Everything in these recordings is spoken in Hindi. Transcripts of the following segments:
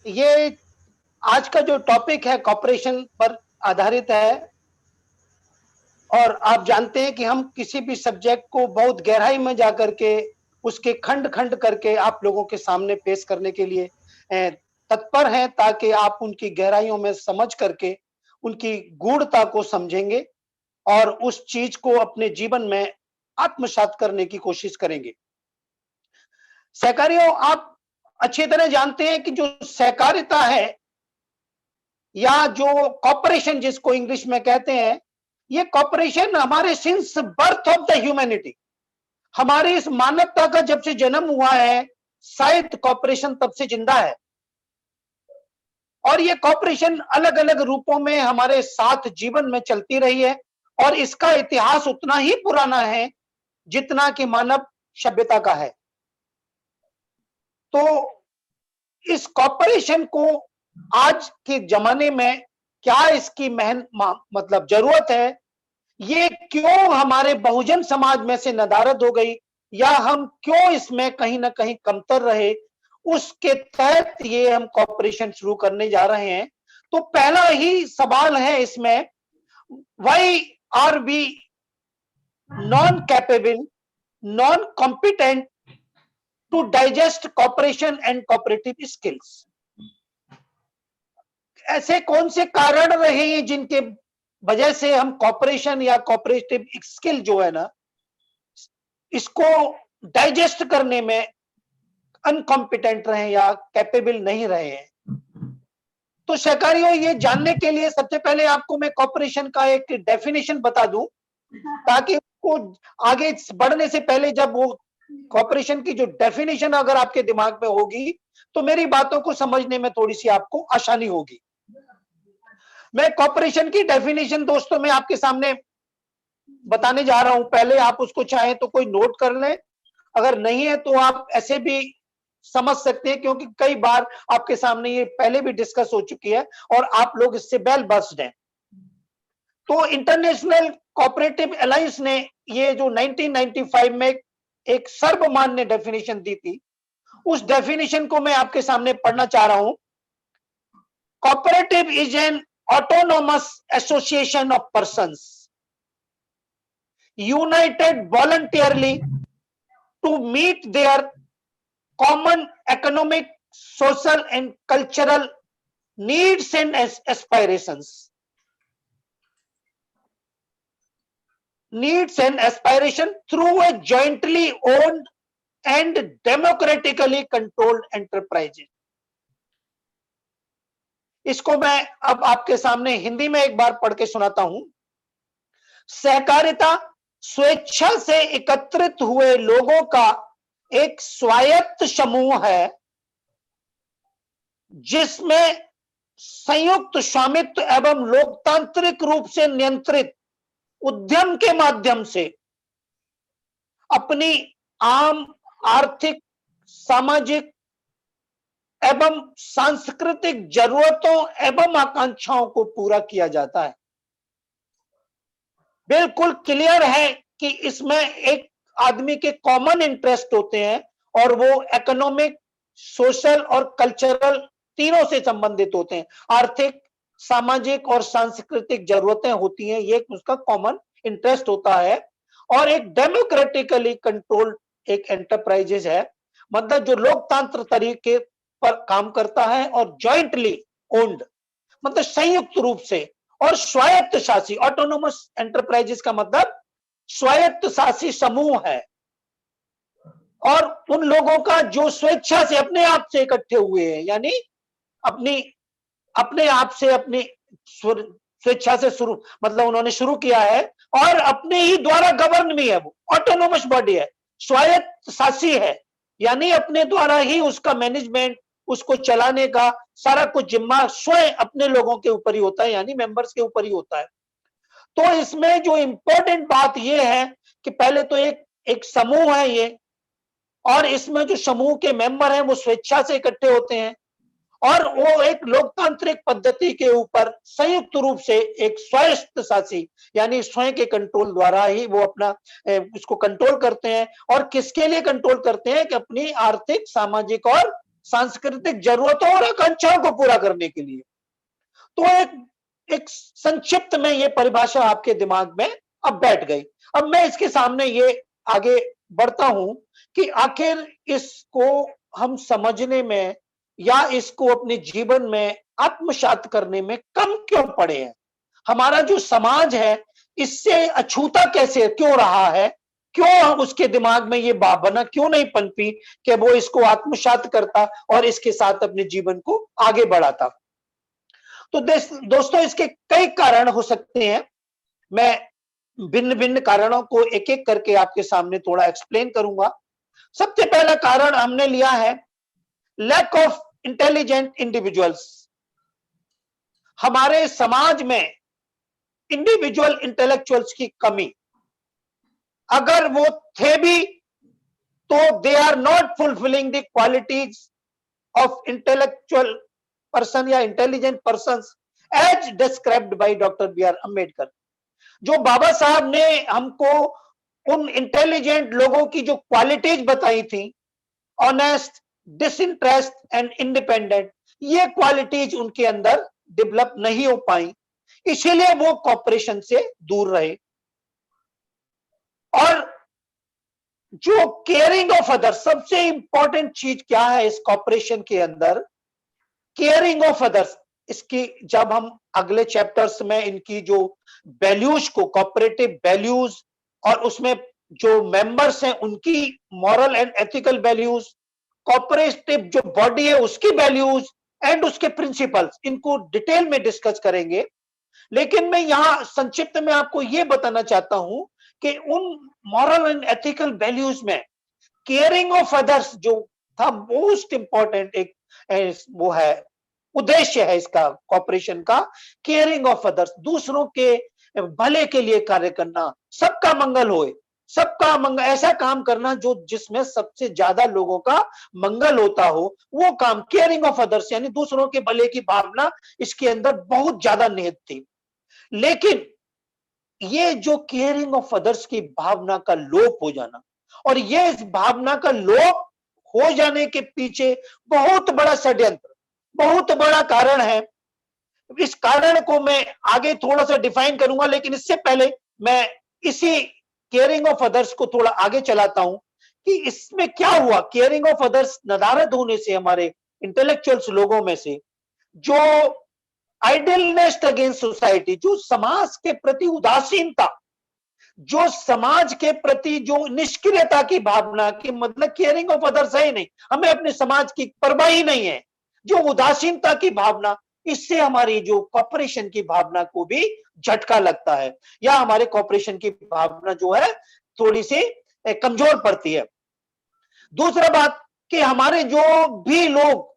ये आज का जो टॉपिक है कॉपरेशन पर आधारित है। और आप जानते हैं कि हम किसी भी सब्जेक्ट को बहुत गहराई में जाकर के उसके खंड-खंड करके आप लोगों के सामने पेश करने के लिए तत्पर हैं, ताकि आप उनकी गहराइयों में समझ करके उनकी गूढ़ता को समझेंगे और उस चीज को अपने जीवन में आत्मसात करने की कोशिश करेंगे। सहकारियों, आप अच्छी तरह जानते हैं कि जो सहकारिता है या जो कॉपरेशन जिसको इंग्लिश में कहते हैं, ये कॉपरेशन हमारे since birth of the humanity, हमारी इस मानवता का जब से जन्म हुआ है, शायद कॉपरेशन तब से जिंदा है। और ये कॉपरेशन अलग अलग रूपों में हमारे साथ जीवन में चलती रही है और इसका इतिहास उतना ही पुराना है जितना कि मानव सभ्यता का है। तो इस कॉपरेशन को आज के जमाने में क्या इसकी मतलब जरूरत है, ये क्यों हमारे बहुजन समाज में से नदारद हो गई, या हम क्यों इसमें कहीं ना कहीं कमतर रहे, उसके तहत ये हम कॉपरेशन शुरू करने जा रहे हैं। तो पहला ही सवाल है इसमें, why are we non capable, non competent to digest cooperation and cooperative skills? ऐसे कौन से कारण रहे हैं जिनके वजह से हम कॉपरेशन या कॉपरेटिव स्किल जो है ना, इसको डाइजेस्ट करने में अनकॉम्पिटेंट रहे या कैपेबल नहीं रहे हैं? तो सहकारियों, ये जानने के लिए सबसे पहले आपको मैं कॉपरेशन का एक डेफिनेशन बता दूं, ताकि को आगे बढ़ने से पहले जब वो कॉपरेशन की जो डेफिनेशन अगर आपके दिमाग में होगी तो मेरी बातों को समझने में थोड़ी सी आपको आसानी होगी। मैं कॉपरेशन की डेफिनेशन दोस्तों मैं आपके सामने बताने जा रहा हूं। पहले आप उसको चाहें तो कोई नोट कर लें, अगर नहीं है तो आप ऐसे भी समझ सकते हैं, क्योंकि कई बार आपके सामने ये पहले भी डिस्कस हो चुकी है और आप लोग इससे वेल बर्स्ड हैं। तो इंटरनेशनल कोऑपरेटिव अलायंस ने ये जो 1995 में एक सर्वमान्य डेफिनेशन दी थी, उस डेफिनेशन को मैं आपके सामने पढ़ना चाह रहा हूं। Cooperative is an autonomous association of persons united voluntarily to meet their common economic, social and cultural needs and aspirations. Needs and aspiration through a jointly owned and democratically controlled enterprises. इसको मैं अब आपके सामने हिंदी में एक बार पढ़ के सुनाता हूं। सहकारिता स्वेच्छा से एकत्रित हुए लोगों का एक स्वायत्त समूह है, जिसमें संयुक्त स्वामित्व एवं लोकतांत्रिक रूप से नियंत्रित उद्यम के माध्यम से अपनी आम आर्थिक, सामाजिक एवं सांस्कृतिक जरूरतों एवं आकांक्षाओं को पूरा किया जाता है। बिल्कुल क्लियर है कि इसमें एक आदमी के कॉमन इंटरेस्ट होते हैं और वो इकोनॉमिक, सोशल और कल्चरल तीनों से संबंधित होते हैं। आर्थिक, सामाजिक और सांस्कृतिक जरूरतें होती हैं, ये उसका कॉमन इंटरेस्ट होता है। और एक डेमोक्रेटिकली कंट्रोल्ड एक एंटरप्राइजेज है, मतलब जो लोकतंत्र तरीके पर काम करता है, और जॉइंटली ओन्ड मतलब संयुक्त रूप से, और स्वायत्त शासी, ऑटोनोमस एंटरप्राइजेस का मतलब स्वायत्त शासी समूह है। और उन लोगों का जो स्वेच्छा से अपने आप से इकट्ठे हुए हैं, यानी अपने आप से, अपनी स्वेच्छा से शुरू, मतलब उन्होंने शुरू किया है और अपने ही द्वारा गवर्न भी है, वो ऑटोनोमस बॉडी है, स्वायत्त शासी है, यानी अपने द्वारा ही उसका मैनेजमेंट, उसको चलाने का सारा कुछ जिम्मा स्वयं अपने लोगों के ऊपर ही होता है, यानी मेंबर्स के ऊपर ही होता है। तो इसमें जो इंपॉर्टेंट बात यह है कि पहले तो एक समूह है ये, और इसमें जो समूह के मेंबर हैं वो स्वेच्छा से इकट्ठे होते हैं, और वो एक लोकतांत्रिक पद्धति के ऊपर संयुक्त रूप से एक स्वायत्त शासी, यानी स्वयं के कंट्रोल द्वारा ही वो अपना उसको कंट्रोल करते हैं। और किसके लिए कंट्रोल करते हैं? कि अपनी आर्थिक, सामाजिक और सांस्कृतिक जरूरतों और आकांक्षाओं को पूरा करने के लिए। तो एक संक्षिप्त में ये परिभाषा आपके दिमाग में अब बैठ गई। अब मैं इसके सामने ये आगे बढ़ता हूं कि आखिर इसको हम समझने में या इसको अपने जीवन में आत्मसात करने में कम क्यों पड़े हैं? हमारा जो समाज है इससे अछूता कैसे क्यों रहा है? क्यों उसके दिमाग में ये भावना क्यों नहीं पनपी कि वो इसको आत्मसात करता और इसके साथ अपने जीवन को आगे बढ़ाता? तो दोस्तों, इसके कई कारण हो सकते हैं। मैं भिन्न भिन्न कारणों को एक एक करके आपके सामने थोड़ा एक्सप्लेन करूंगा। सबसे पहला कारण हमने लिया है लैक ऑफ इंटेलिजेंट इंडिविजुअल्स। हमारे समाज में इंडिविजुअल इंटेलेक्चुअल्स की कमी, अगर वो थे भी तो they are not fulfilling the qualities of intellectual person या intelligent person as described by doctor B R Ambedkar. जो बाबा साहब ने हमको उन इंटेलिजेंट लोगों की जो क्वालिटीज बताई थी, ऑनेस्ट, डिसइंटरेस्ट एंड इंडिपेंडेंट, ये क्वालिटीज उनके अंदर डेवलप नहीं हो पाई, इसीलिए वो कॉर्पोरेशन से दूर रहे। और जो केयरिंग ऑफ अदर्स, सबसे इंपॉर्टेंट चीज क्या है इस कॉर्पोरेशन के अंदर? Caring of others. इसकी जब हम अगले चैप्टर्स में इनकी जो वैल्यूज को, कॉपरेटिव वैल्यूज और उसमें जो मेंबर्स हैं उनकी moral and ethical values, cooperative जो बॉडी है उसकी वैल्यूज एंड उसके प्रिंसिपल्स, इनको डिटेल में डिस्कस करेंगे। लेकिन मैं यहां संक्षिप्त में आपको यह बताना चाहता हूं कि उन मॉरल एंड एथिकल वैल्यूज में केयरिंग ऑफ अदर्स जो था मोस्ट इंपॉर्टेंट एक वो है, उद्देश्य है इसका कॉर्पोरेशन का, केयरिंग ऑफ अदर्स, दूसरों के भले के लिए कार्य करना, सबका मंगल होए, सबका मंगल, ऐसा काम करना जो जिसमें सबसे ज्यादा लोगों का मंगल होता हो, वो काम, केयरिंग ऑफ अदर्स, यानी दूसरों के भले की भावना इसके अंदर बहुत ज्यादा निहित थी। लेकिन ये जो केयरिंग ऑफ अदर्स की भावना का लोप हो जाना, और ये इस भावना का लोप हो जाने के पीछे बहुत बड़ा षड्यंत्र, बहुत बड़ा कारण है। इस कारण को मैं आगे थोड़ा सा डिफाइन करूंगा, लेकिन इससे पहले मैं इसी केयरिंग ऑफ अदर्स को थोड़ा आगे चलाता हूं कि इसमें क्या हुआ। केयरिंग ऑफ अदर्स नदारद होने से हमारे इंटेलेक्चुअल्स लोगों में से जो आइडलनेस अगेंस्ट सोसाइटी, जो समाज के प्रति उदासीनता, जो समाज के प्रति जो निष्क्रियता की भावना, की मतलब केयरिंग ऑफ अदर्स है ही नहीं, हमें अपने समाज की परवाह ही नहीं है, जो उदासीनता की भावना, इससे हमारी जो कॉर्पोरेशन की भावना को भी झटका लगता है, या हमारे कॉर्पोरेशन की भावना जो है थोड़ी सी कमजोर पड़ती है। दूसरा बात कि हमारे जो भी लोग,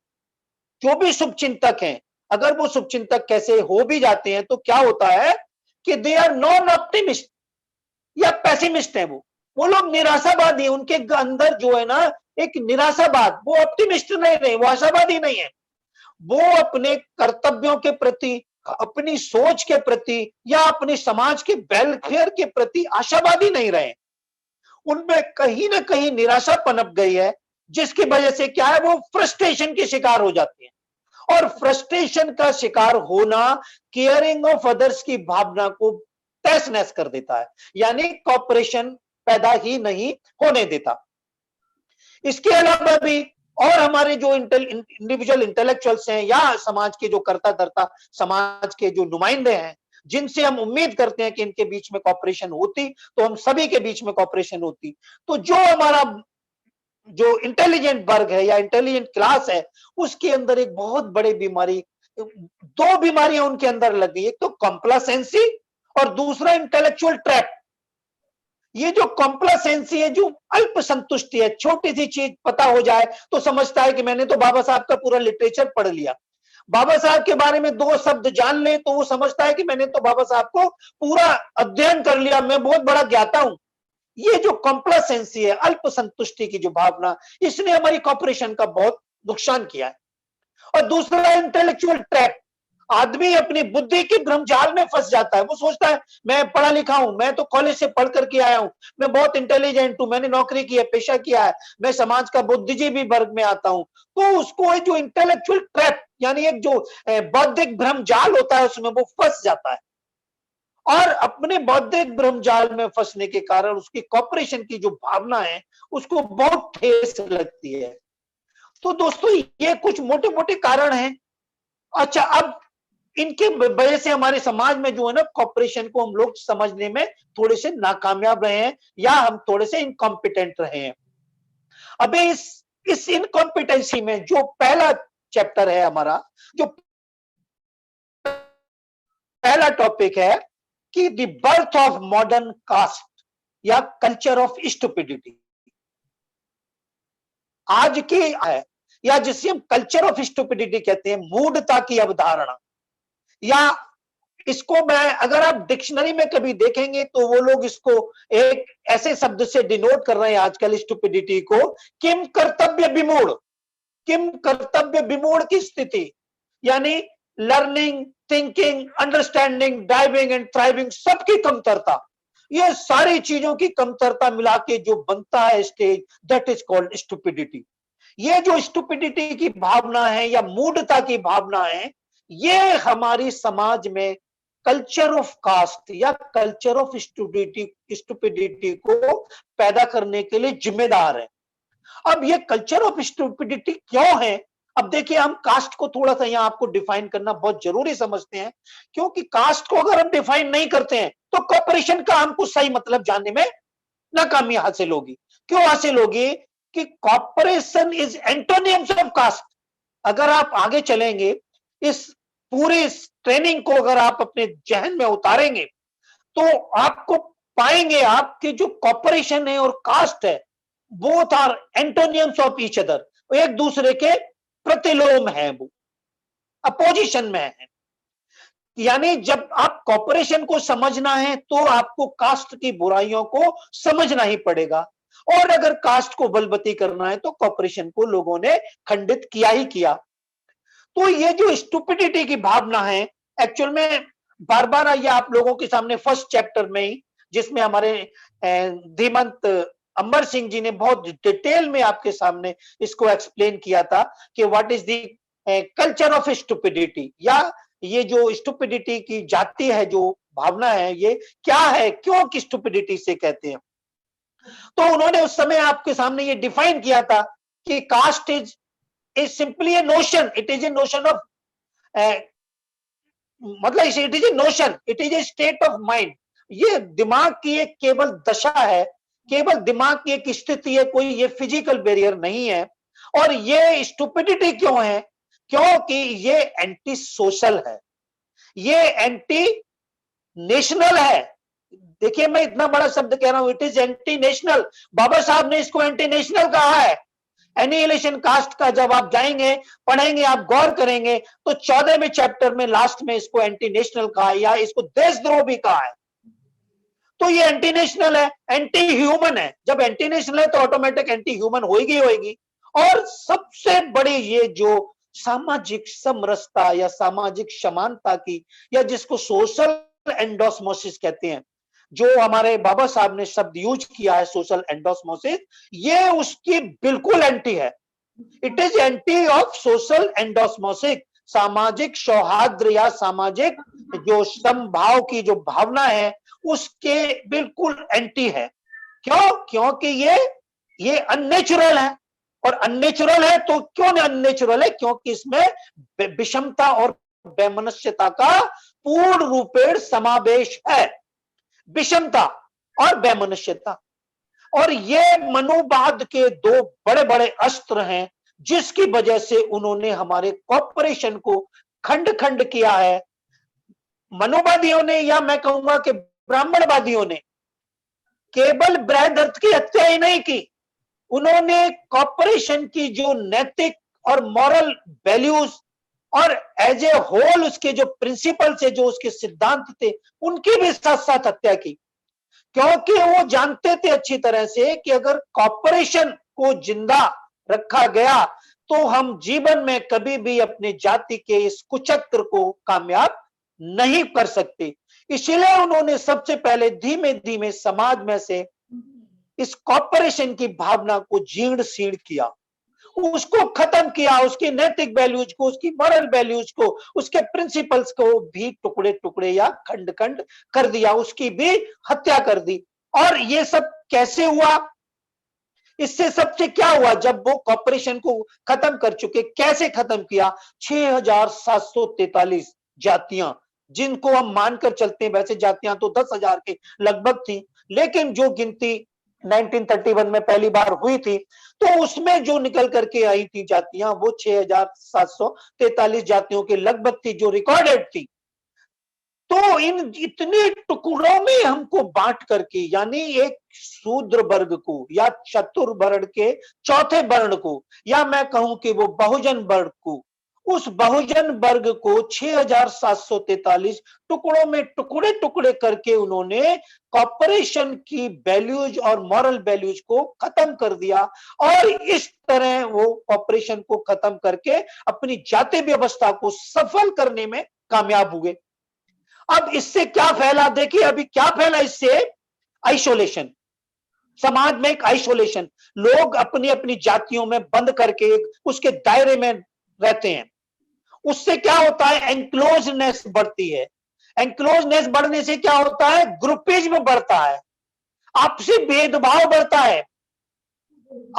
जो भी शुभचिंतक हैं, अगर वो शुभचिंतक कैसे हो भी जाते हैं तो क्या होता है कि दे आर नॉन ऑप्टिमिस्ट या पेसिमिस्ट है। वो लोग निराशावादी, उनके अंदर जो है ना एक निराशावाद, वो ऑप्टिमिस्ट नहीं रहे, वो आशावादी नहीं है, वो अपने कर्तव्यों के प्रति, अपनी सोच के प्रति या अपने समाज के वेलफेयर के प्रति आशावादी नहीं रहे, उनमें कहीं ना कहीं निराशा पनप गई है, जिसकी वजह से क्या है, वो फ्रस्ट्रेशन के शिकार हो जाते हैं। और फ्रस्ट्रेशन का शिकार होना केयरिंग ऑफ अदर्स की भावना को तहस नहस कर देता है, यानी कॉर्पोरेशन पैदा ही नहीं होने देता। इसके अलावा भी और हमारे जो इंडिविजुअल इंटेलेक्चुअल्स हैं या समाज के जो कर्ता धर्ता, समाज के जो नुमाइंदे हैं, जिनसे हम उम्मीद करते हैं कि इनके बीच में कॉर्पोरेशन होती, तो हम सभी के बीच में कॉर्पोरेशन होती, तो जो हमारा जो इंटेलिजेंट वर्ग है या इंटेलिजेंट क्लास है, उसके अंदर एक बहुत बड़ी बीमारी, दो बीमारियां उनके अंदर लग गई, एक तो कॉम्प्लासेंसी और दूसरा इंटेलेक्चुअल ट्रैप। ये जो कॉम्प्लासेंसी है, जो अल्प संतुष्टि है, छोटी सी चीज पता हो जाए तो समझता है कि मैंने तो बाबा साहब का पूरा लिटरेचर पढ़ लिया, बाबा साहब के बारे में दो शब्द जान ले तो वो समझता है कि मैंने तो बाबा साहब को पूरा अध्ययन कर लिया, मैं बहुत बड़ा ज्ञाता हूं। ये जो कॉम्प्लासेंसी है, अल्प संतुष्टि की जो भावना, इसने हमारी कॉर्पोरेशन का बहुत नुकसान किया है। और दूसरा इंटेलेक्चुअल ट्रैप, आदमी अपनी बुद्धि की भ्रमजाल में फंस जाता है। वो सोचता है मैं पढ़ा लिखा हूं, मैं तो कॉलेज से पढ़ करके आया हूं, मैं बहुत इंटेलिजेंट हूं, मैंने नौकरी की है, पेशा किया है, मैं समाज का बुद्धिजीवी वर्ग में आता हूं। तो उसको एक जो इंटेलेक्चुअल ट्रैप यानी एक जो बौद्धिक भ्रमजाल होता है उसमें वो फंस जाता है, और अपने बौद्धिक भ्रमजाल में फंसने के कारण उसकी कॉपरेशन की जो भावना है उसको बहुत ठेस लगती है। तो दोस्तों ये कुछ मोटे मोटे कारण हैं। अच्छा, अब इनके वजह से हमारे समाज में जो है ना कॉपरेशन को हम लोग समझने में थोड़े से नाकामयाब रहे हैं, या हम थोड़े से इनकॉम्पिटेंट रहे हैं। अबे इस इनकॉम्पिटेंसी में जो पहला चैप्टर है हमारा, जो पहला टॉपिक है कि the birth of modern caste या कल्चर ऑफ स्टुपिडिटी, आज की है, या जिसे हम कल्चर ऑफ स्टुपिडिटी कहते हैं, मूढ़ता की अवधारणा। या इसको मैं अगर आप डिक्शनरी में कभी देखेंगे तो वो लोग इसको एक ऐसे शब्द से डिनोट कर रहे हैं आजकल स्टुपिडिटी को, किम कर्तव्य विमूढ़, किम कर्तव्य विमूढ़ की स्थिति, यानी learning, thinking, understanding, driving and thriving सबकी कमतरता, ये सारी चीजों की कमतरता मिला के जो बनता है stage, that is called stupidity. ये जो स्टुपिडिटी की भावना है या मूढ़ता की भावना है, ये हमारी समाज में कल्चर ऑफ कास्ट या कल्चर ऑफ स्टुपिडिटी को पैदा करने के लिए जिम्मेदार है। अब ये कल्चर ऑफ स्टुपिडिटी क्यों है? अब देखिए, हम कास्ट को थोड़ा सा यहाँ आपको डिफाइन करना बहुत जरूरी समझते हैं, क्योंकि कास्ट को अगर हम डिफाइन नहीं करते हैं तो कॉर्पोरेशन का हमको सही मतलब जानने में नाकामी हासिल होगी। क्यों हासिल होगी? कि corporation is antonyms of caste. अगर आप आगे चलेंगे, इस पूरी ट्रेनिंग को अगर आप अपने जहन में उतारेंगे तो आपको पाएंगे आप कि जो कॉर्पोरेशन है और कास्ट है, both are antonyms of each other, एक दूसरे के प्रतिलोम है, वो अपोजिशन में है। यानी जब आप कॉर्पोरेशन को समझना है तो आपको कास्ट की बुराइयों को समझना ही पड़ेगा, और अगर कास्ट को बलवती करना है तो कॉर्पोरेशन को लोगों ने खंडित किया ही किया। तो ये जो स्टुपिडिटी की भावना है, एक्चुअल में बार बार ये आप लोगों के सामने फर्स्ट चैप्टर में ही, जिसमें हमारे धीमंत अंबर सिंह जी ने बहुत डिटेल में आपके सामने इसको एक्सप्लेन किया था कि what is the culture of stupidity, या ये जो स्टुपिडिटी की जाति है, जो भावना है, ये क्या है, क्यों की स्टुपिडिटी से कहते हैं। तो उन्होंने उस समय आपके सामने ये डिफाइन किया था कि caste is simply a notion, it is a notion of, मतलब it is a notion, it is a state of mind. ये दिमाग की एक केवल दशा है, केवल दिमाग की एक स्थिति है, कोई ये फिजिकल बैरियर नहीं है। और ये स्टुपिडिटी क्यों है? क्योंकि ये एंटी सोशल है, ये एंटी नेशनल है। देखिए, मैं इतना बड़ा शब्द कह रहा हूं, इट इज एंटी नेशनल। बाबा साहब ने इसको एंटी नेशनल कहा है। एनिहिलेशन कास्ट का जब आप जाएंगे, पढ़ेंगे, आप गौर करेंगे तो 14वें चैप्टर में लास्ट में इसको एंटी नेशनल कहा है, या इसको देशद्रोह भी कहा है। तो ये एंटी नेशनल है, एंटी ह्यूमन है। जब एंटी नेशनल है तो ऑटोमेटिक एंटी ह्यूमन होगी होगी। और सबसे बड़ी ये जो सामाजिक समरसता या सामाजिक समानता की, या जिसको सोशल एंडोस्मोसिस कहते हैं, जो हमारे बाबा साहब ने शब्द यूज किया है सोशल एंडोस्मोसिस, ये उसकी बिल्कुल एंटी है। It is anti of social endosmosis. सामाजिक सौहार्द या सामाजिक जो समभाव की जो भावना है उसके बिल्कुल एंटी है। क्यों? क्योंकि ये अननेचुरल है। और अननेचुरल है तो क्यों अननेचुरल है? क्योंकि इसमें विषमता और वैमनस्यता का पूर्ण रूपेण समावेश है, विषमता और वैमनस्यता। और ये मनोवाद के दो बड़े बड़े अस्त्र हैं, जिसकी वजह से उन्होंने हमारे कॉर्पोरेशन को खंड खंड किया है। मनोवादियों ने, या मैं कहूंगा कि ब्राह्मणवादियों ने, केवल बृहदर्थ की हत्या ही नहीं की, उन्होंने कॉर्पोरेशन की जो नैतिक और मॉरल वैल्यूज और एज ए होल उसके जो प्रिंसिपल से, जो उसके सिद्धांत थे, उनकी भी साथ साथ हत्या की। क्योंकि वो जानते थे अच्छी तरह से कि अगर कॉर्पोरेशन को जिंदा रखा गया तो हम जीवन में कभी भी अपने जाति के इस कुचक्र को कामयाब नहीं कर सकते। इसलिए उन्होंने सबसे पहले धीमे धीमे समाज में से इस कॉर्पोरेशन की भावना को जीर्ण शीर्ण किया, उसको खत्म किया, उसकी नैतिक वैल्यूज को, उसकी मॉरल वैल्यूज को, उसके प्रिंसिपल्स को भी टुकड़े टुकड़े या खंड खंड कर दिया, उसकी भी हत्या कर दी। और ये सब कैसे हुआ? इससे सबसे क्या हुआ? जब वो कॉर्पोरेशन को खत्म कर चुके, कैसे खत्म किया? 6,743 जातियां, जिनको हम मानकर चलते हैं, वैसे जातियां तो 10,000 के लगभग थी, लेकिन जो गिनती 1931 में पहली बार हुई थी, तो उसमें जो निकल करके आई थी जातियां, वो 6,743 जातियों के लगभग थी, जो रिकॉर्डेड थी। तो इन इतने टुकड़ों में हमको बांट करके, यानी एक शूद्र वर्ग को या चतुर वर्ण के चौथे वर्ण को, या मैं कहूं कि वो बहुजन वर्ग को, उस बहुजन वर्ग को 6,743 टुकड़ों में टुकड़े टुकड़े करके उन्होंने कॉर्पोरेशन की वैल्यूज और मॉरल वैल्यूज को खत्म कर दिया। और इस तरह वो कॉर्पोरेशन को खत्म करके अपनी जाति व्यवस्था को सफल करने में कामयाब हुए। अब इससे क्या फैला? देखिए अभी क्या फैला इससे? आइसोलेशन। समाज में एक आइसोलेशन, लोग अपनी अपनी जातियों में बंद करके उसके दायरे में रहते हैं। उससे क्या होता है? एंक्लोजनेस बढ़ती है। एंक्लोजनेस बढ़ने से क्या होता है? ग्रुपिज्म बढ़ता है, आपसी भेदभाव बढ़ता है,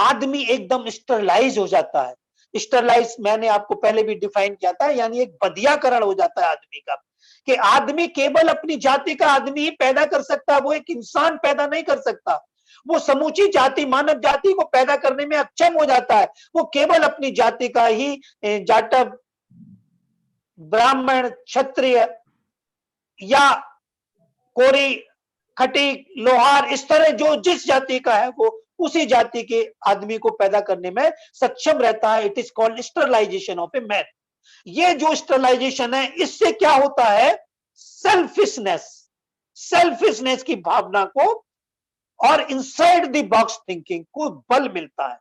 आदमी एकदम स्टरलाइज हो जाता है। स्टरलाइज मैंने आपको पहले भी डिफाइन किया था, यानी एक बधियाकरण हो जाता है आदमी का, कि आदमी केवल अपनी जाति का आदमी ही पैदा कर सकता है, वो एक इंसान पैदा नहीं कर सकता। वो समूची जाति, मानव जाति को पैदा करने में अक्षम हो जाता है। वो केवल अपनी जाति का ही जाटव, ब्राह्मण, क्षत्रिय या कोरी, खटीक, लोहार, इस तरह जो जिस जाति का है वो उसी जाति के आदमी को पैदा करने में सक्षम रहता है। It is called sterilisation of a man. ये जो स्टरलाइजेशन है, इससे क्या होता है? सेल्फिशनेस, सेल्फिशनेस की भावना को और इनसाइड द बॉक्स थिंकिंग को बल मिलता है।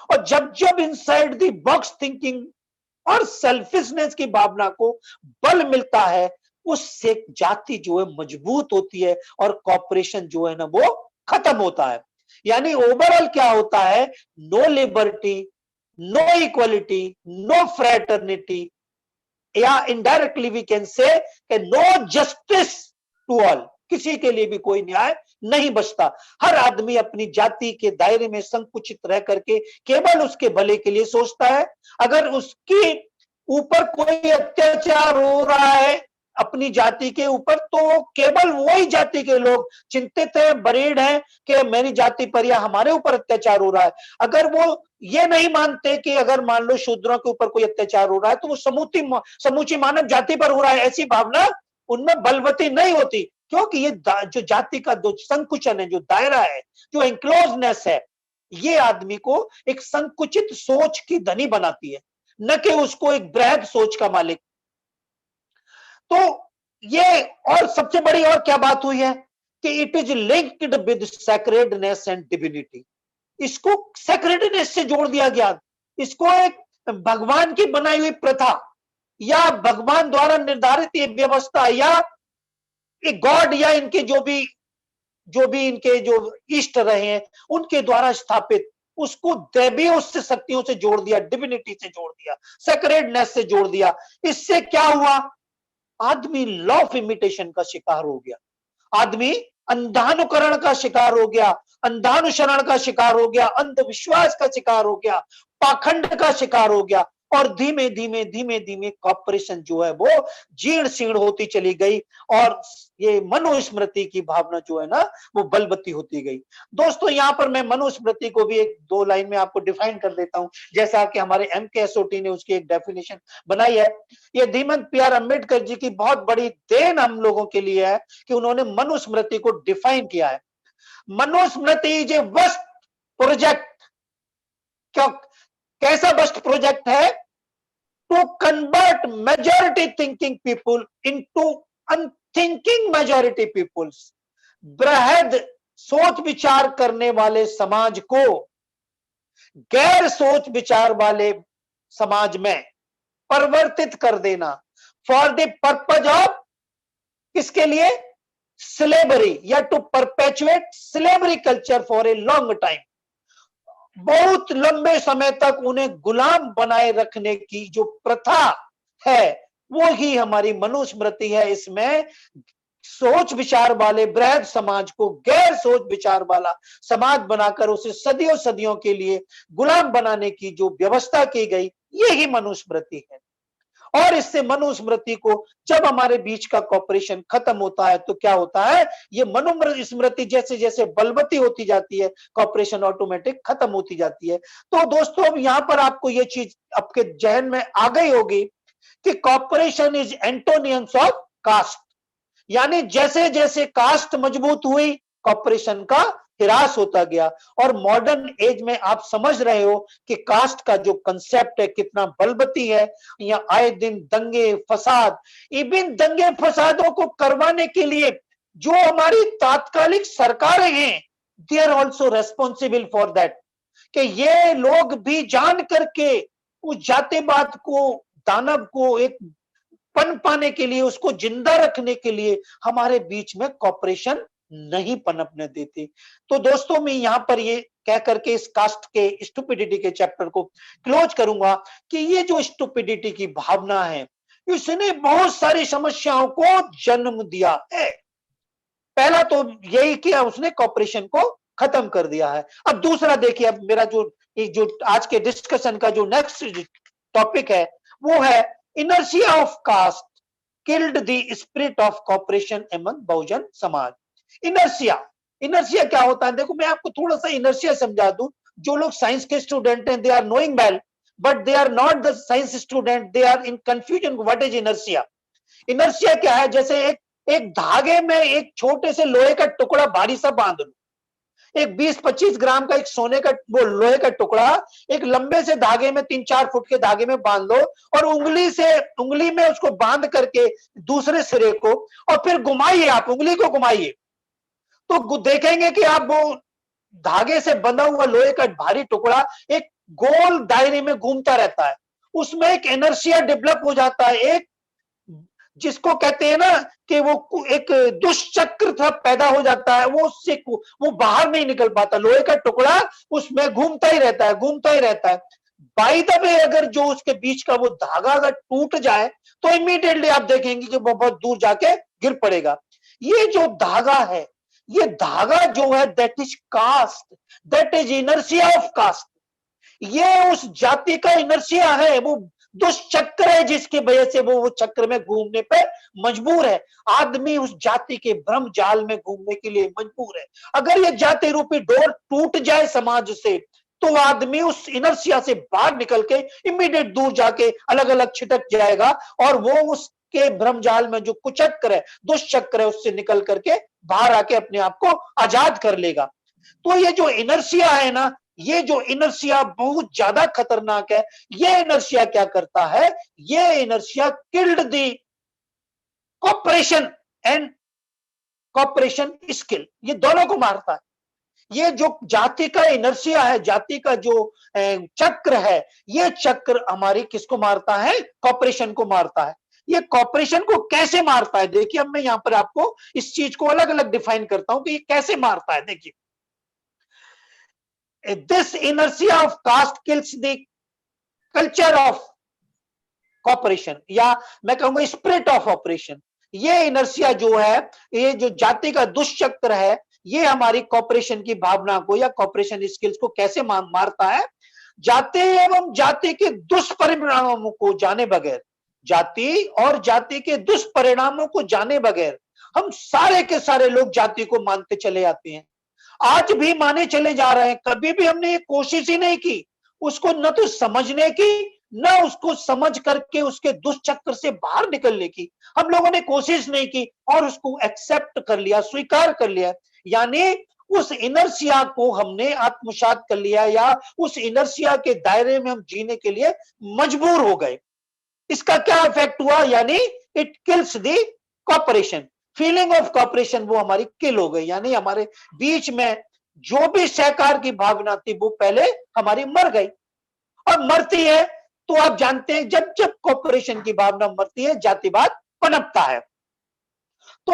और जब जब इनसाइड द बॉक्स थिंकिंग और सेल्फिशनेस की भावना को बल मिलता है, उससे जाति जो है मजबूत होती है और कॉर्पोरेशन जो है ना वो खत्म होता है। यानी ओवरऑल क्या होता है? No liberty, no equality, no fraternity, या indirectly we can say no justice to all. किसी के लिए भी कोई न्याय नहीं बचता। हर आदमी अपनी जाति के दायरे में संकुचित रह करके केवल उसके भले के लिए सोचता है। अगर उसके ऊपर कोई अत्याचार हो रहा है अपनी जाति के ऊपर, तो केवल वही जाति के लोग चिंतित है, बरीड है कि मेरी जाति पर या हमारे ऊपर अत्याचार हो रहा है। अगर वो ये नहीं मानते कि अगर मान लो शूद्रों के ऊपर कोई अत्याचार हो रहा है, तो वो समूची मानव जाति पर हो रहा है, ऐसी भावना उनमें बलवती नहीं होती। क्योंकि ये जो जाति का जो संकुचन है, जो दायरा है, जो एंक्लोजनेस है, ये आदमी को एक संकुचित सोच की धनी बनाती है, न कि उसको एक बृहद सोच का मालिक। तो ये, और सबसे बड़ी और क्या बात हुई है कि it is linked with सैक्रेडनेस and divinity. इसको सैक्रेडनेस से जोड़ दिया गया। इसको एक भगवान की बनाई हुई प्रथा या भगवान द्वारा निर्धारित ये व्यवस्था या एक गॉड या इनके जो भी इनके जो इष्ट रहे हैं उनके द्वारा स्थापित, उसको दैवीय उससे शक्तियों से जोड़ दिया, डिविनिटी से जोड़ दिया, सैक्रेडनेस से जोड़ दिया। इससे क्या हुआ? आदमी लॉ ऑफ इमिटेशन का शिकार हो गया, आदमी अंधानुकरण का शिकार हो गया, अंधानुसरण का शिकार हो गया, अंधविश्वास का शिकार हो गया, पाखंड का शिकार हो गया। और धीमे धीमे धीमे धीमे कॉर्पोरेशन जो है वो जीर्ण शीर्ण होती चली गई और ये मनुस्मृति की भावना जो है ना वो बलवती होती गई। दोस्तों यहां पर मैं मनुस्मृति को भी एक दो लाइन में आपको डिफाइन कर देता हूं, जैसा कि हमारे MKSOT ने उसकी एक डेफिनेशन बनाई है। ये धीमंत PR अंबेडकर जी की बहुत बड़ी देन हम लोगों के लिए है कि उन्होंने मनुस्मृति को डिफाइन किया है। Manusmriti is a worst project. क्यों? कैसा वर्स्ट प्रोजेक्ट है? To convert majority thinking people into unthinking majority peoples. बृहद सोच विचार करने वाले समाज को गैर सोच विचार वाले समाज में परिवर्तित कर देना, फॉर द पर्पज ऑफ, किसके लिए? स्लेवरी, या to perpetuate slavery culture for a long time, बहुत लंबे समय तक उन्हें गुलाम बनाए रखने की जो प्रथा है वो ही हमारी मनुस्मृति है। इसमें सोच विचार वाले बृहद समाज को गैर सोच विचार वाला समाज बनाकर उसे सदियों सदियों के लिए गुलाम बनाने की जो व्यवस्था की गई, यही मनुस्मृति है। और इससे मनुस्मृति को जब हमारे बीच का कॉपरेशन खत्म होता है तो क्या होता है, ये मनुस्मृति जैसे जैसे बलवती होती जाती है, कॉपरेशन ऑटोमेटिक खत्म होती जाती है। तो दोस्तों अब यहां पर आपको ये चीज आपके जहन में आ गई होगी कि कॉपरेशन इज एंटोनियंस ऑफ कास्ट, यानी जैसे जैसे कास्ट मजबूत हुई कॉपरेशन का हिरास होता गया। और मॉडर्न एज में आप समझ रहे हो कि कास्ट का जो कंसेप्ट है कितना बलवती है। यहाँ आए दिन दंगे फसाद, इवन दंगे फसादों को करवाने के लिए जो हमारी तात्कालिक सरकारें हैं, they are also responsible for that, कि ये लोग भी जान करके उस जातिवाद को, दानव को एक पन पाने के लिए, उसको जिंदा रखने के लिए हमारे बीच में कॉपरेशन नहीं पनपने देते। तो दोस्तों मैं यहां पर ये कह करके इस कास्ट के स्टुपिडिटी के चैप्टर को क्लोज करूंगा कि ये जो स्टुपिडिटी की भावना है इसने बहुत सारी समस्याओं को जन्म दिया है। पहला तो यही किया उसने, कॉपरेशन को खत्म कर दिया है। अब दूसरा देखिए, अब मेरा जो आज के डिस्कशन का जो नेक्स्ट टॉपिक है वो है inertia of caste killed the spirit of cooperation among Bahujan Samaj. Inertia क्या होता है? देखो मैं आपको थोड़ा सा इनर्शिया समझा दूं। जो लोग साइंस के स्टूडेंट हैं, they are knowing well, but they are not the science student, they are in confusion what is inertia. Inertia क्या है? जैसे एक धागे में एक छोटे से लोहे का टुकड़ा भारी सा बांध लो, एक 20-25 ग्राम का एक सोने का वो लोहे का टुकड़ा एक लंबे से धागे में 3-4 फुट के धागे में बांध लो और उंगली में उसको बांध करके दूसरे सिरे को, और फिर घुमाइए, आप उंगली को घुमाइए तो देखेंगे कि आप वो धागे से बंधा हुआ लोहे का भारी टुकड़ा एक गोल दायरे में घूमता रहता है। उसमें एक इनर्शिया डेवलप हो जाता है, एक जिसको कहते हैं ना कि वो एक दुष्चक्र था पैदा हो जाता है, वो उससे वो बाहर नहीं निकल पाता। लोहे का टुकड़ा उसमें घूमता ही रहता है, घूमता ही रहता है। बाय द वे अगर जो उसके बीच का वो धागा अगर टूट जाए तो इमीडिएटली आप देखेंगे कि वो बहुत दूर जाके गिर पड़ेगा। ये जो धागा है, ये धागा जो है that is caste, that is inertia of caste. ये उस जाति का इनर्शिया है, वो दुष्चक्र है जिसकी वजह से वो चक्र में घूमने पे मजबूर है। आदमी उस जाति के भ्रम जाल में घूमने के लिए मजबूर है। अगर ये जाति रूपी डोर टूट जाए समाज से तो आदमी उस इनर्शिया से बाहर निकल के इमीडिएट दूर जाके अलग अलग छिटक जाएगा और वो उसके भ्रम जाल में जो कुचक्र है, दुष्चक्र है, उससे निकल करके बाहर आके अपने आप को आजाद कर लेगा। तो ये जो इनर्शिया है ना, ये जो इनर्शिया बहुत ज्यादा खतरनाक है। ये इनर्शिया क्या करता है? ये inertia killed the cooperation and cooperation skill, ये दोनों को मारता है। ये जो जाति का इनर्शिया है, जाति का जो चक्र है, ये चक्र हमारी किसको मारता है? कॉपरेशन को मारता है। ये कॉपरेशन को कैसे मारता है? देखिए अब मैं यहां पर आपको इस चीज को अलग अलग डिफाइन करता हूं कि ये कैसे मारता है। देखिए, this inertia of caste kills the culture of cooperation, या मैं कहूंगा स्पिरिट ऑफ ऑपरेशन। ये इनर्शिया जो है, ये जो जाति का दुष्चक्र है, ये हमारी कॉपरेशन की भावना को या कॉपरेशन स्किल्स को कैसे मारता है? जाति एवं जाति के दुष्परिणामों को जाने बगैर, जाति और जाति के दुष्परिणामों को जाने बगैर हम सारे के सारे लोग जाति को मानते चले आते हैं, आज भी माने चले जा रहे हैं। कभी भी हमने ये कोशिश ही नहीं की उसको न तो समझने की, न उसको समझ करके उसके दुष्चक्र से बाहर निकलने की। हम लोगों ने कोशिश नहीं की और उसको एक्सेप्ट कर लिया, स्वीकार कर लिया, यानी उस इनर्शिया को हमने आत्मसात कर लिया या उस इनर्शिया के दायरे में हम जीने के लिए मजबूर हो गए। इसका क्या इफेक्ट हुआ? यानी it kills the cooperation, feeling of cooperation वो हमारी किल हो गई, यानी हमारे बीच में जो भी सहकार की भावना थी वो पहले हमारी मर गई। और मरती है तो आप जानते हैं जब जब कॉपरेशन की भावना मरती है, जातिवाद पनपता है। तो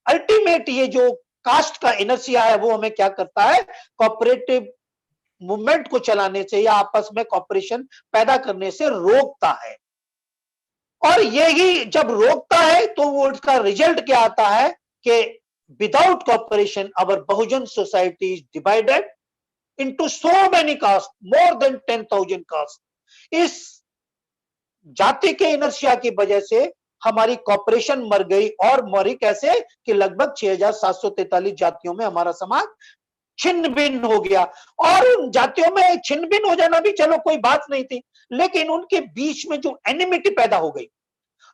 अल्टीमेट ये जो कास्ट का इनर्शिया है वो हमें क्या करता है, कोऑपरेटिव मूवमेंट को चलाने से या आपस में कॉपरेशन पैदा करने से रोकता है। और यही जब रोकता है तो वो उसका रिजल्ट क्या आता है कि without cooperation our Bahujan society is divided into so many castes, more than 10,000 castes। इस जाति के इनर्शिया की वजह से हमारी कॉपरेशन मर गई, और मरी कैसे कि लगभग 6,743 जातियों में हमारा समाज छिन्न भिन्न हो गया। और उन जातियों में छिन्न भिन्न हो जाना भी चलो कोई बात नहीं थी, लेकिन उनके बीच में जो एनिमिटी पैदा हो गई,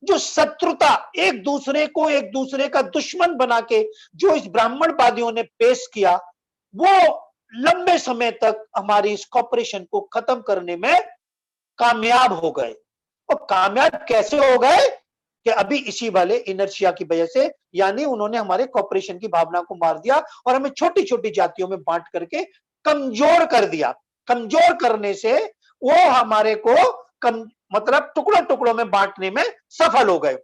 जो शत्रुता, एक दूसरे को एक दूसरे का दुश्मन बना के जो इस ब्राह्मणवादियों ने पेश किया, वो लंबे समय तक हमारी इस कॉपरेशन को खत्म करने में कामयाब हो गए। और कामयाब कैसे हो गए कि अभी इसी वाले इनर्शिया की वजह से, यानी उन्होंने हमारे कॉपरेशन की भावना को मार दिया और हमें छोटी छोटी जातियों में बांट करके कमजोर कर दिया। कमजोर करने से वो हमारे को मतलब टुकड़ों टुकड़ों में बांटने में सफल हो गए।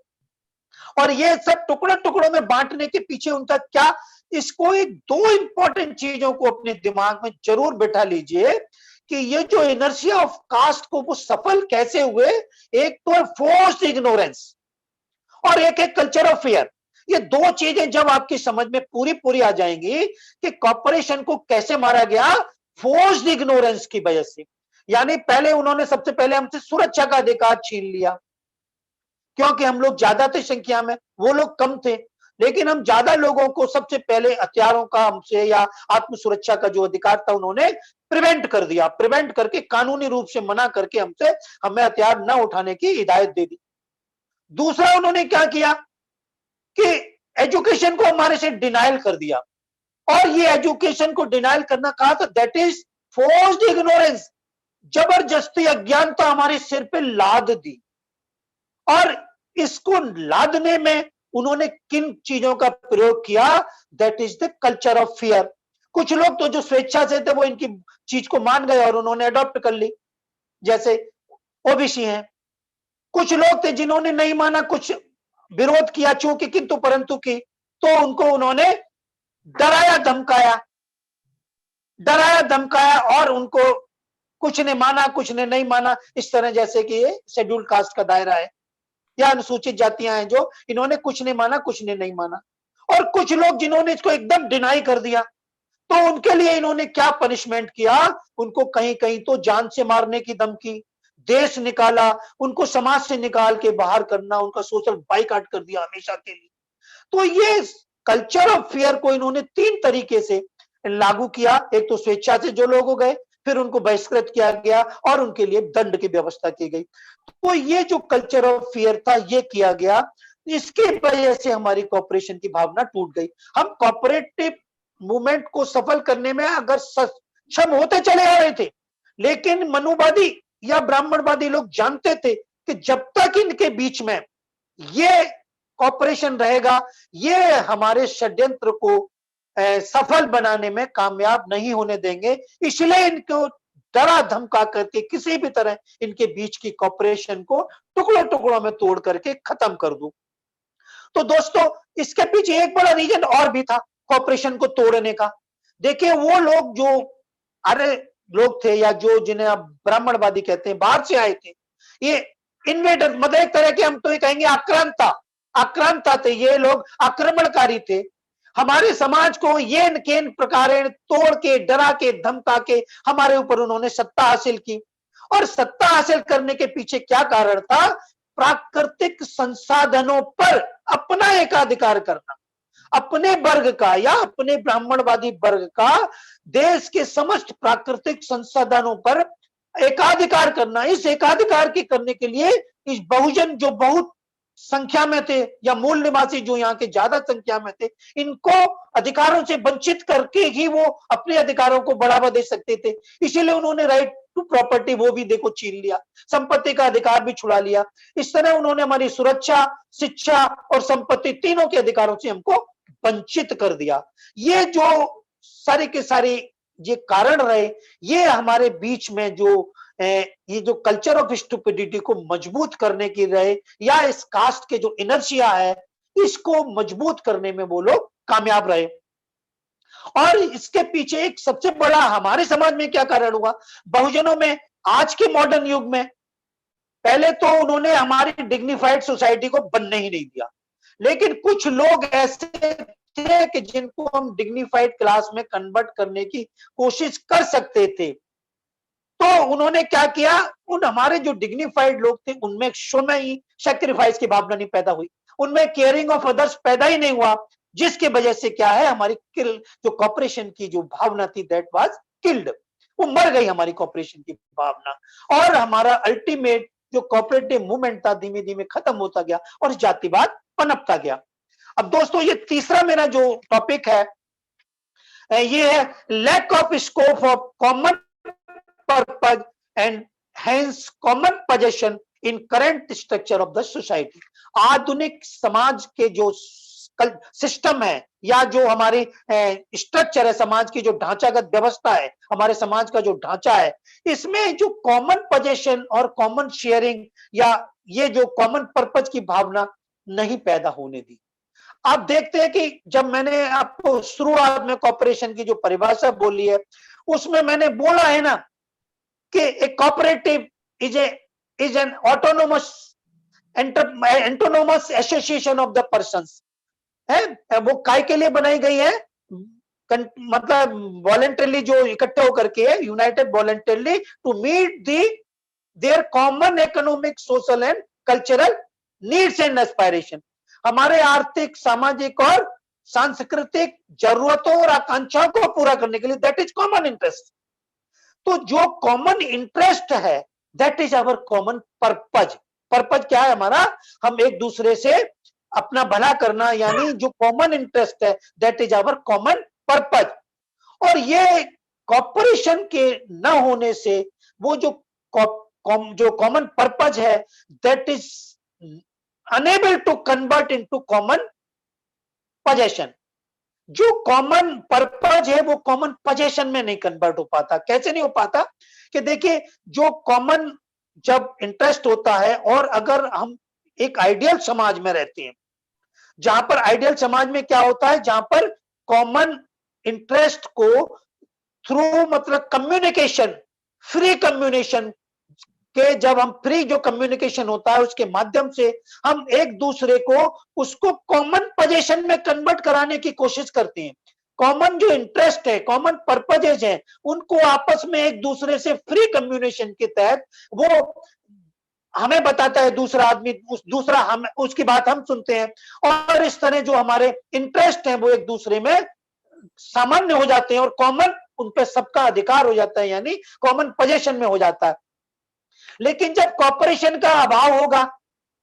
और ये सब टुकड़ों टुकड़ों में बांटने के पीछे उनका क्या, इसको एक दो इंपॉर्टेंट चीजों को अपने दिमाग में जरूर बिठा लीजिए कि ये जो इनर्शिया ऑफ कास्ट को वो सफल कैसे हुए। एक तो है फोर्स्ड इग्नोरेंस और एक है कल्चर ऑफ फियर। ये दो चीजें जब आपकी समझ में पूरी पूरी आ जाएंगी कि कॉर्पोरेशन को कैसे मारा गया, फोर्स्ड इग्नोरेंस की वजह से। यानी पहले उन्होंने सबसे पहले हमसे सुरक्षा का अधिकार छीन लिया, क्योंकि हम लोग ज्यादा थे संख्या में, वो लोग कम थे, लेकिन हम ज्यादा लोगों को सबसे पहले हथियारों का हमसे या आत्म सुरक्षा का जो अधिकार था उन्होंने प्रिवेंट कर दिया। प्रिवेंट करके कानूनी रूप से मना करके हमसे हमें हथियार न उठाने की हिदायत दे दी। दूसरा उन्होंने क्या किया कि एजुकेशन को हमारे से डिनाइल कर दिया, और ये एजुकेशन को डिनाइल करना कहा था, दैट इज फोर्स्ड इग्नोरेंस। जबरदस्ती अज्ञानता हमारे सिर पे लाद दी। और इसको लादने में उन्होंने किन चीजों का प्रयोग किया, that is the culture of fear. कुछ लोग तो जो स्वेच्छा से थे वो इनकी चीज को मान गए और उन्होंने अडॉप्ट कर ली, जैसे ओबीसी हैं। कुछ लोग थे जिन्होंने नहीं माना, कुछ विरोध किया चूंकि किंतु परंतु की, तो उनको उन्होंने डराया धमकाया, डराया धमकाया, और उनको कुछ ने माना कुछ ने नहीं माना। इस तरह जैसे कि ये शेड्यूल्ड कास्ट का दायरा है या अनुसूचित जातियां हैं, जो इन्होंने कुछ ने माना कुछ ने नहीं माना। और कुछ लोग जिन्होंने इसको एकदम डिनाई कर दिया, तो उनके लिए इन्होंने क्या पनिशमेंट किया, उनको कहीं कहीं तो जान से मारने की धमकी, देश निकाला, उनको समाज से निकाल के बाहर करना, उनका सोशल बाइकआउट कर दिया हमेशा के लिए। तो ये कल्चर ऑफ फियर को इन्होंने तीन तरीके से लागू किया। एक तो स्वेच्छा से जो लोग हो गए, फिर उनको बहिष्कृत किया गया और उनके लिए दंड की व्यवस्था की गई। तो ये जो कल्चर ऑफ फियर था ये किया गया, इसकी वजह से हमारी कॉपरेशन की भावना टूट गई। हम कॉपरेटिव मूवमेंट को सफल करने में अगर सक्षम होते चले आ रहे थे, लेकिन मनुवादी या ब्राह्मणवादी लोग जानते थे कि जब तक इनके बीच में ये कॉपरेशन रहेगा, ये हमारे षड्यंत्र को सफल बनाने में कामयाब नहीं होने देंगे। इसलिए इनको डरा धमका करके किसी भी तरह इनके बीच की कॉपरेशन को टुकड़ों टुकड़ों में तोड़ करके खत्म कर दूं। तो दोस्तों इसके पीछे एक बड़ा रीजन और भी था कॉपरेशन को तोड़ने का। देखिए वो लोग जो अरे लोग थे, या जो जिन्हें आप ब्राह्मणवादी कहते हैं, बाहर से आए थे, ये इन्वेडर, मतलब एक तरह के हम तो ये कहेंगे आक्रांता, आक्रांता थे। ये लोग आक्रमणकारी थे, हमारे समाज को येन केन प्रकार तोड़ के डरा के धमका के हमारे ऊपर उन्होंने सत्ता हासिल की। और सत्ता हासिल करने के पीछे क्या कारण था, प्राकृतिक संसाधनों पर अपना एकाधिकार करना, अपने वर्ग का या अपने ब्राह्मणवादी वर्ग का देश के समस्त प्राकृतिक संसाधनों पर एकाधिकार करना। इस एकाधिकार के करने के लिए इस बहुजन जो बहुत संख्या में थे या मूल निवासी जो यहाँ के ज्यादा संख्या में थे, इनको अधिकारों से वंचित करके ही वो अपने अधिकारों को बढ़ावा दे सकते थे। इसीलिए उन्होंने राइट टू प्रॉपर्टी वो भी देखो छीन लिया, संपत्ति का अधिकार भी छुड़ा लिया। इस तरह उन्होंने हमारी सुरक्षा, शिक्षा और संपत्ति तीनों के अधिकारों से हमको वंचित कर दिया। ये जो सारे के सारे ये कारण रहे, ये हमारे बीच में जो ये जो कल्चर ऑफ स्टुपिडिटी को मजबूत करने की रहे, या इस कास्ट के जो इनर्शिया है इसको मजबूत करने में वो लोग कामयाब रहे। और इसके पीछे एक सबसे बड़ा हमारे समाज में क्या कारण हुआ, बहुजनों में, आज के मॉडर्न युग में, पहले तो उन्होंने हमारी डिग्निफाइड सोसाइटी को बनने ही नहीं दिया, लेकिन कुछ लोग ऐसे थे कि जिनको हम डिग्निफाइड क्लास में कन्वर्ट करने की कोशिश कर सकते थे। तो उन्होंने क्या किया, उन हमारे जो डिग्निफाइड लोग थे उनमें शुरू ही सैक्रिफाइस की भावना नहीं पैदा हुई, उनमें केयरिंग ऑफ अदर्स पैदा ही नहीं हुआ, जिसकी वजह से क्या है, हमारी किल जो कॉपरेशन की जो भावना थी दैट वाज किल्ड, वो मर गई हमारी कॉपरेशन की भावना, और हमारा अल्टीमेट जो कोऑपरेटिव मूवमेंट था धीमे धीमे खत्म होता गया और जातिवाद पनपता गया। अब दोस्तों ये तीसरा मेरा जो टॉपिक है ये है lack of scope of common purpose and hence common possession in current structure of the society. आधुनिक समाज के जो सिस्टम है या जो हमारी स्ट्रक्चर है, समाज की जो ढांचागत व्यवस्था है, हमारे समाज का जो ढांचा है, इसमें जो कॉमन पोजेशन और कॉमन शेयरिंग या ये जो कॉमन पर्पज की भावना नहीं पैदा होने दी। आप देखते हैं कि जब मैंने आपको शुरुआत में कॉपरेशन की जो परिभाषा बोली है उसमें मैंने बोला है ना कि एक cooperative is an autonomous association of the persons है, वो काय के लिए बनाई गई है, मतलब वॉलंटरली जो इकट्ठे होकर के united voluntarily to meet their common economic social and cultural needs and aspiration, हमारे आर्थिक सामाजिक और सांस्कृतिक जरूरतों और आकांक्षाओं को पूरा करने के लिए, दैट इज कॉमन इंटरेस्ट। तो जो कॉमन इंटरेस्ट है that is our common purpose. Purpose क्या है हमारा, हम एक दूसरे से अपना भला करना, यानी जो कॉमन इंटरेस्ट है that is our common purpose. और ये कॉर्पोरेशन के न होने से वो जो कॉमन पर्पज है that is unable to convert into common possession. जो कॉमन पर्पज है वो कॉमन पोजेशन में नहीं कन्वर्ट हो पाता। कैसे नहीं हो पाता कि देखिए, जो कॉमन जब इंटरेस्ट होता है, और अगर हम एक आइडियल समाज में रहते हैं, जहां पर आइडियल समाज में क्या होता है, जहां पर कॉमन इंटरेस्ट को थ्रू मतलब कम्युनिकेशन, फ्री कम्युनिकेशन के, जब हम फ्री जो कम्युनिकेशन होता है उसके माध्यम से हम एक दूसरे को उसको कॉमन पोजीशन में कन्वर्ट कराने की कोशिश करते हैं। कॉमन जो इंटरेस्ट है, कॉमन पर्पजेज है, उनको आपस में एक दूसरे से फ्री कम्युनिकेशन के तहत वो हमें बताता है दूसरा आदमी, दूसरा हम उसकी बात हम सुनते हैं, और इस तरह जो हमारे इंटरेस्ट है वो एक दूसरे में सामान्य हो जाते हैं और कॉमन उन पे सबका अधिकार हो जाता है, यानी कॉमन पोजीशन में हो जाता है। लेकिन जब कॉर्पोरेशन का अभाव होगा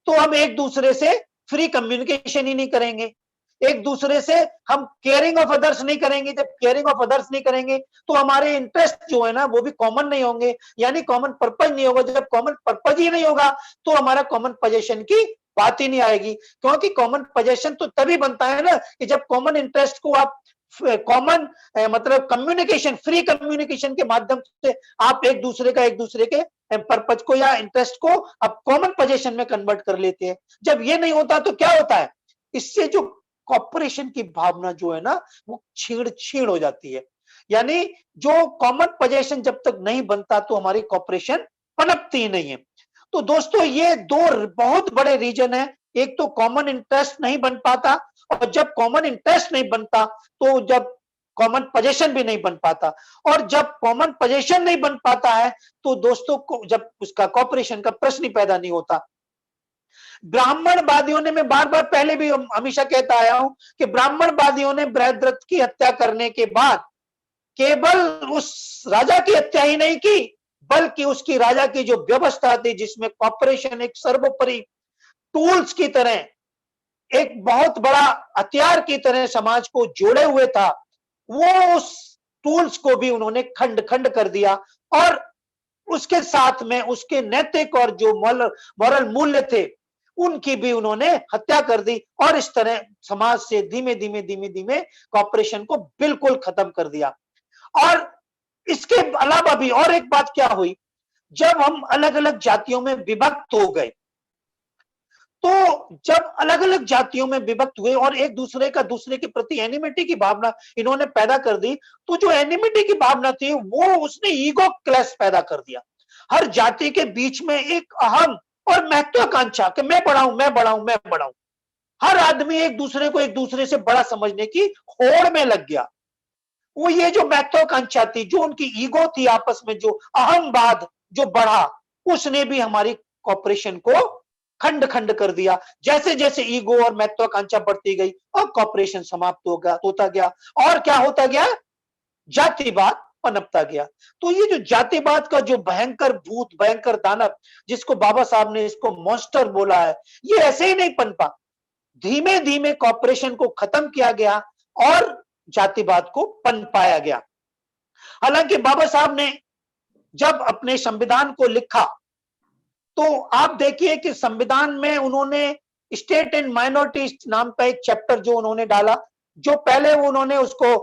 तो हम एक दूसरे से फ्री कम्युनिकेशन ही नहीं करेंगे, एक दूसरे से हम केयरिंग ऑफ अदर्स नहीं करेंगे। जब केयरिंग ऑफ अदर्स नहीं करेंगे तो हमारे इंटरेस्ट जो है ना वो भी कॉमन नहीं होंगे, यानी कॉमन पर्पज नहीं होगा। जब कॉमन पर्पज ही नहीं होगा तो हमारा कॉमन पोजीशन की बात ही नहीं आएगी, क्योंकि कॉमन पोजीशन तो तभी बनता है ना कि जब कॉमन इंटरेस्ट को आप कॉमन मतलब कम्युनिकेशन, फ्री कम्युनिकेशन के माध्यम से आप एक दूसरे के पर्पज को या इंटरेस्ट को आप कॉमन पोजीशन में कन्वर्ट कर लेते हैं। जब ये नहीं होता तो क्या होता है, इससे जो कॉर्पोरेशन की भावना जो है ना वो छीड़ हो जाती है। यानी जो कॉमन पोजीशन जब तक नहीं बनता तो हमारी कॉर्पोरेशन पनपती ही नहीं है। तो दोस्तों ये दो बहुत बड़े रीजन है, एक तो कॉमन इंटरेस्ट नहीं बन पाता, और जब कॉमन इंटरेस्ट नहीं बनता तो जब कॉमन पोजीशन भी नहीं बन पाता, और जब कॉमन पोजीशन नहीं बन पाता है तो दोस्तों को जब उसका कॉर्पोरेशन का प्रश्न ही पैदा नहीं होता। ब्राह्मणवादियों ने, मैं बार बार पहले भी हमेशा कहता आया हूं कि ब्राह्मणवादियों ने बृहद्रथ की हत्या करने के बाद केवल उस राजा की हत्या ही नहीं की, बल्कि उसकी राजा की जो व्यवस्था थी जिसमें कॉर्पोरेशन एक सर्वोपरि टूल्स की तरह, एक बहुत बड़ा हथियार की तरह समाज को जोड़े हुए था, वो उस टूल्स को भी उन्होंने खंड खंड कर दिया, और उसके साथ में उसके नैतिक और जो मॉरल मूल्य थे उनकी भी उन्होंने हत्या कर दी, और इस तरह समाज से धीमे धीमे कॉर्पोरेशन को बिल्कुल खत्म कर दिया। और इसके अलावा भी और एक बात क्या हुई, जब हम अलग अलग जातियों में विभक्त हो गए, तो जब अलग अलग जातियों में विभक्त हुए और एक दूसरे का दूसरे के प्रति एनिमिटी की भावना इन्होंने पैदा कर दी, तो जो एनिमिटी की भावना थी वो उसने ईगो क्लैश पैदा कर दिया। हर जाति के बीच में एक अहम और महत्वाकांक्षा कि मैं बड़ा हूं, मैं बड़ा हूं, मैं बड़ा हूं। हर आदमी एक दूसरे को एक दूसरे से बड़ा समझने की होड़ में लग गया। वो ये जो महत्वाकांक्षा थी, जो उनकी ईगो थी, आपस में जो अहमवाद जो बढ़ा, उसने भी हमारी कॉपरेशन को खंड खंड कर दिया। जैसे जैसे ईगो और महत्वाकांक्षा बढ़ती गई और कॉपरेशन समाप्त होता गया। और क्या होता गया? जातिवाद पनपता गया। तो ये जो जातिवाद का जो भयंकर भूत, भयंकर दानव, जिसको बाबा साहब ने इसको मॉन्स्टर बोला है, ये ऐसे ही नहीं पनपा। धीमे धीमे कॉपरेशन को खत्म किया गया और जातिवाद को पनपाया गया। हालांकि बाबा साहब ने जब अपने संविधान को लिखा, तो आप देखिए कि संविधान में उन्होंने स्टेट एंड माइनॉरिटी नाम का एक चैप्टर जो उन्होंने डाला, जो पहले उन्होंने उसको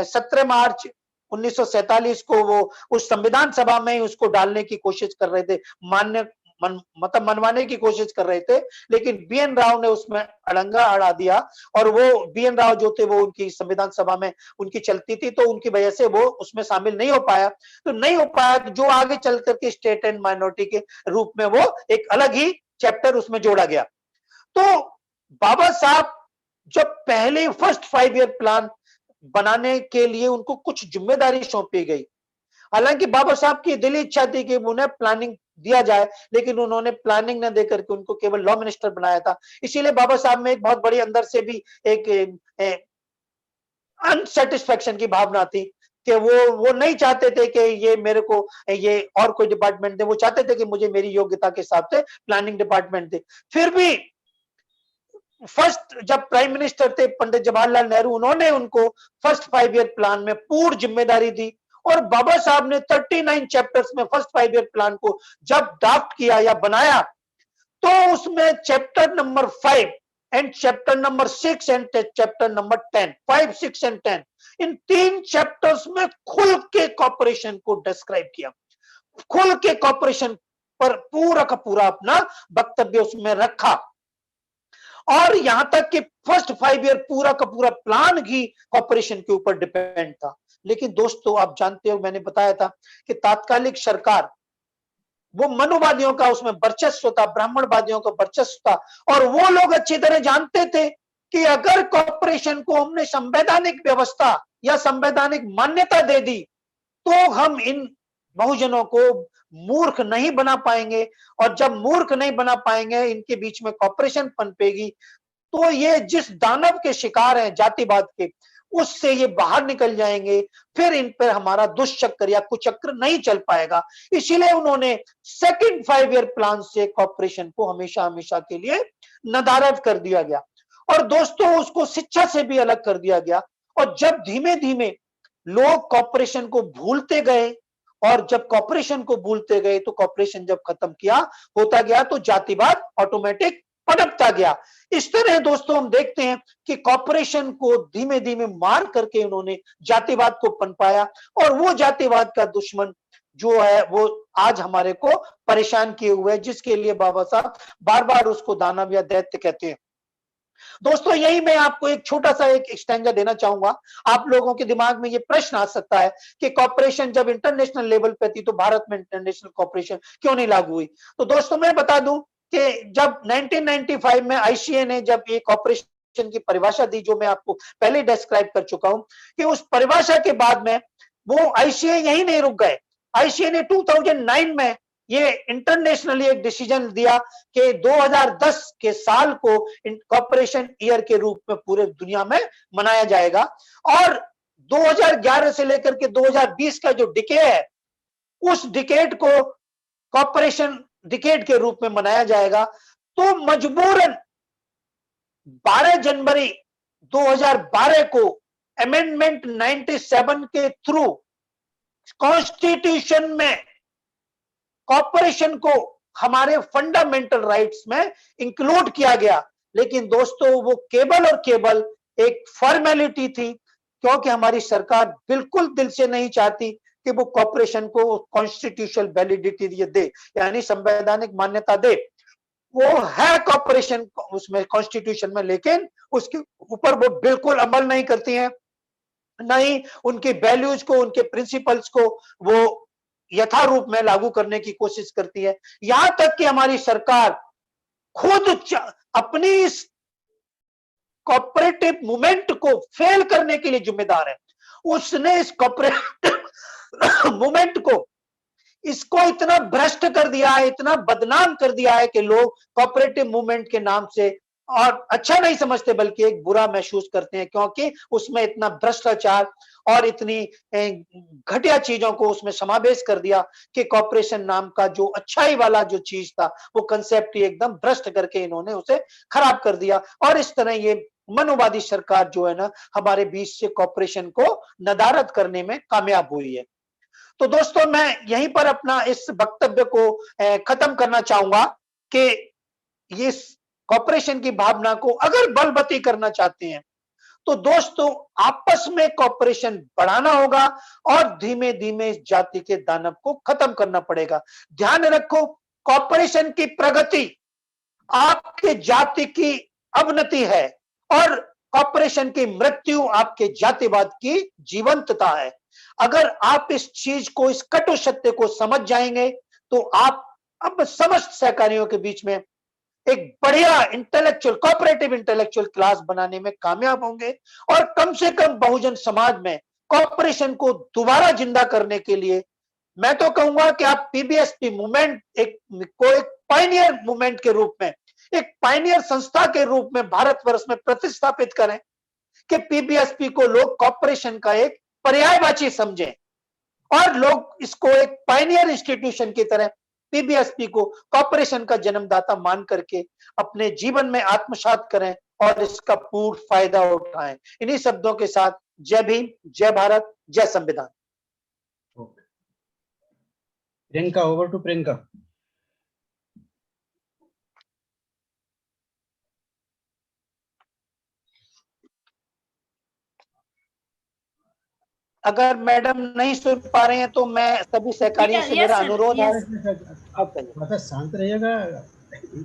17 मार्च 1947 को वो उस संविधान सभा में उसको डालने की कोशिश कर रहे थे, मतलब मनवाने की कोशिश कर रहे थे, लेकिन बीएन राव ने उसमें अड़ंगा अड़ा दिया। और वो बीएन राव जो थे वो उनकी संविधान सभा में उनकी चलती थी, तो उनकी वजह से वो उसमें शामिल नहीं हो पाया। तो नहीं हो पाया, जो आगे चल करके स्टेट एंड माइनॉरिटी के रूप में वो एक अलग ही चैप्टर उसमें जोड़ा गया। तो बाबा साहब जब पहले फर्स्ट 5 ईयर प्लान बनाने के लिए उनको कुछ जिम्मेदारी सौंपी गई, हालांकि बाबा साहब की दिली इच्छा थी कि उन्हें प्लानिंग दिया जाए, लेकिन उन्होंने प्लानिंग न देकर के उनको केवल लॉ मिनिस्टर बनाया था। इसीलिए बाबा साहब में एक बहुत बड़ी अंदर से भी एक अनसेटिस्फेक्शन की भावना थी कि वो नहीं चाहते थे कि ये मेरे को ये और कोई डिपार्टमेंट दे, वो चाहते थे कि मुझे मेरी योग्यता के हिसाब से प्लानिंग डिपार्टमेंट दे। फिर भी फर्स्ट जब प्राइम मिनिस्टर थे पंडित जवाहरलाल नेहरू, उन्होंने उनको फर्स्ट 5 ईयर प्लान में पूर्ण जिम्मेदारी दी और बाबा साहब ने 39 चैप्टर्स में फर्स्ट 5 ईयर प्लान को जब ड्राफ्ट किया या बनाया, तो उसमें chapter number 5 and chapter number 6 and chapter number 10, 5, 6 and 10, in 3 chapters में खुल के कॉर्पोरेशन को डिस्क्राइब किया, खुल के कॉर्पोरेशन पर पूरा का पूरा अपना वक्तव्य उसमें रखा। और यहां तक कि फर्स्ट 5 ईयर पूरा का पूरा प्लान ही कॉर्पोरेशन के ऊपर डिपेंड था। लेकिन दोस्तों, आप जानते हो, मैंने बताया था कि तात्कालिक सरकार, वो मनुवादियों का उसमें वर्चस्व था, ब्राह्मणवादियों का वर्चस्व था, और वो लोग अच्छी तरह जानते थे कि अगर कॉर्पोरेशन को हमने संवैधानिक व्यवस्था या संवैधानिक मान्यता दे दी, तो हम इन बहुजनों को मूर्ख नहीं बना पाएंगे, और जब मूर्ख नहीं बना पाएंगे, इनके बीच में कॉर्पोरेशन पनपेगी, तो ये जिस दानव के शिकार हैं जातिवाद के, उससे ये बाहर निकल जाएंगे, फिर इन पर हमारा दुष्चक्र या कुचक्र नहीं चल पाएगा। इसीलिए उन्होंने सेकंड 5 ईयर प्लान से कॉर्पोरेशन को हमेशा हमेशा के लिए नदारद कर दिया गया, और दोस्तों उसको शिक्षा से भी अलग कर दिया गया। और जब धीमे धीमे लोग कॉर्पोरेशन को भूलते गए, और जब कॉर्पोरेशन को भूलते गए, तो कॉर्पोरेशन जब खत्म किया होता गया, तो जातिवाद ऑटोमेटिक पनपता गया। इस तरह दोस्तों हम देखते हैं कि कॉर्पोरेशन को धीमे धीमे मार करके उन्होंने जातिवाद को पनपाया, और वो जातिवाद का दुश्मन जो है वो आज हमारे को परेशान किए हुए है, जिसके लिए बाबा साहब बार बार उसको दानव या दैत्य कहते हैं। दोस्तों, यही मैं आपको एक छोटा सा एक स्टैंजा देना चाहूंगा। आप लोगों के दिमाग में ये प्रश्न आ सकता है कि कॉर्पोरेशन जब इंटरनेशनल लेवल पे थी, तो भारत में इंटरनेशनल कॉर्पोरेशन क्यों नहीं लागू हुई? तो दोस्तों, मैं बता दूं कि जब 1995 में आईसीए ने जब ये कॉर्पोरेशन की परिभाषा दी, जो मैं आपको पहले डिस्क्राइब कर चुका हूं, कि उस परिभाषा के बाद में वो आईसीए यही नहीं रुक गए। आईसीए ने 2009 में ये इंटरनेशनली एक डिसीजन दिया कि 2010 के साल को कॉर्पोरेशन ईयर के रूप में पूरे दुनिया में मनाया जाएगा, और 2011 से लेकर के 2020 का जो डिकेड है, उस डिकेड को कॉर्पोरेशन डिकेड के रूप में मनाया जाएगा। तो मजबूरन 12 जनवरी 2012 को अमेंडमेंट 97 के थ्रू कॉन्स्टिट्यूशन में कॉर्पोरेशन को हमारे फंडामेंटल राइट्स में इंक्लूड किया गया। लेकिन दोस्तों, वो केवल और केवल एक फॉर्मेलिटी थी, क्योंकि हमारी सरकार बिल्कुल दिल से नहीं चाहती कि वो कॉर्पोरेशन को कॉन्स्टिट्यूशनल वैलिडिटी दे, यानी संवैधानिक मान्यता दे। वो है कॉर्पोरेशन उसमें कॉन्स्टिट्यूशन में, लेकिन उसके ऊपर वो बिल्कुल अमल नहीं करती हैं, नहीं उनके वैल्यूज को, उनके प्रिंसिपल्स को वो यथारूप में लागू करने की कोशिश करती है। यहां तक कि हमारी सरकार खुद अपनी इस कॉपरेटिव मूवमेंट को फेल करने के लिए जिम्मेदार है। उसने इस कॉपरेटिव मूवमेंट को, इसको इतना भ्रष्ट कर दिया है, इतना बदनाम कर दिया है कि लोग कॉपरेटिव मूवमेंट के नाम से और अच्छा नहीं समझते बल्कि एक बुरा महसूस करते हैं, क्योंकि उसमें इतना भ्रष्टाचार और इतनी घटिया चीजों को उसमें समावेश कर दिया कि कॉपरेशन नाम का जो अच्छाई वाला जो चीज था वो कंसेप्ट ही एकदम भ्रष्ट करके इन्होंने उसे खराब कर दिया। और इस तरह ये मनोवादी सरकार जो है ना, हमारे बीच से कॉपरेशन को नदारद करने में कामयाब हुई है। तो दोस्तों, मैं यहीं पर अपना इस वक्तव्य को खत्म करना चाहूंगा कि ये कॉपरेशन की भावना को अगर बलवती करना चाहते हैं तो दोस्तों आपस में कॉपरेशन बढ़ाना होगा और धीमे धीमे इस जाति के दानव को खत्म करना पड़ेगा। ध्यान रखो, कॉपरेशन की प्रगति आपके जाति की अवनति है और कॉपरेशन की मृत्यु आपके जातिवाद की जीवंतता है। अगर आप इस चीज को, इस कटु सत्य को समझ जाएंगे तो आप अब समस्त सहकारियों के बीच में एक बढ़िया इंटेलेक्चुअल, कोऑपरेटिव इंटेलेक्चुअल क्लास बनाने में कामयाब होंगे और कम से कम बहुजन समाज में कॉपरेशन को दोबारा जिंदा करने के लिए मैं तो कहूंगा कि आप पीबीएसपी मूवमेंट एक पायनियर मूवमेंट के रूप में, एक पायनियर संस्था के रूप में भारतवर्ष में प्रतिस्थापित करें कि पीबीएसपी को लोग कॉपरेशन का एक पर्यायवाची समझें और लोग इसको एक पायनियर इंस्टीट्यूशन की तरह पीबीएसपी को कॉपरेशन का जन्मदाता मान करके अपने जीवन में आत्मसात करें और इसका पूर्ण फायदा उठाएं। इन्हीं शब्दों के साथ जय भीम, जय भारत, जय संविधान। Priyanka, over to Priyanka. अगर मैडम नहीं सुन पा रहे हैं तो मैं सभी सहकारियों से मेरा अनुरोध है, आप शांत रहिएगा।